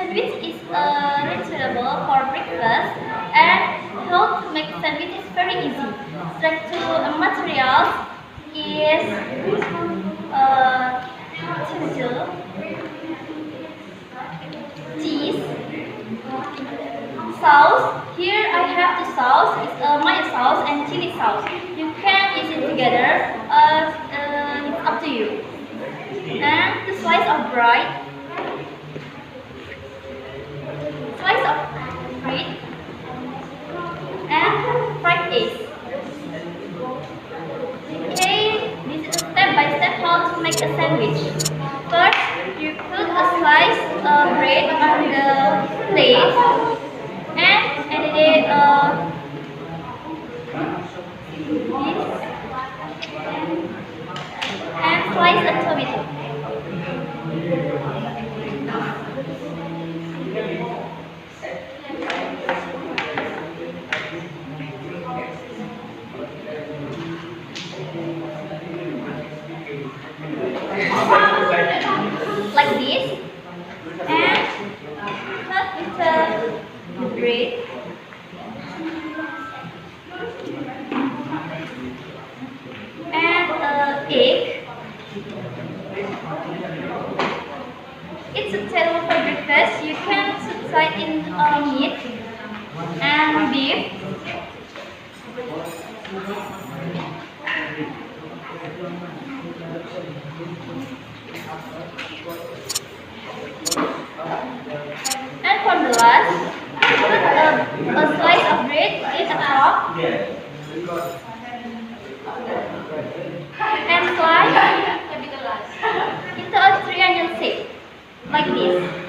sandwich is reachable for breakfast, and how to make sandwich is very easy. Select two materials is ginger, cheese, sauce. Here I have the sauce. It's mayo sauce and chili sauce. You can use it together. It's up to you. And the slice of bread, and fried eggs. Okay, this is a step-by-step how to make a sandwich. First, you put a slice of bread on the plate and add it and slice a tomato. Like this, and cut into the bread, and egg. It's a table for breakfast. You can subside in meat and beef. And for the last, put a slice of bread in the top and slice into a triangle shape, like this.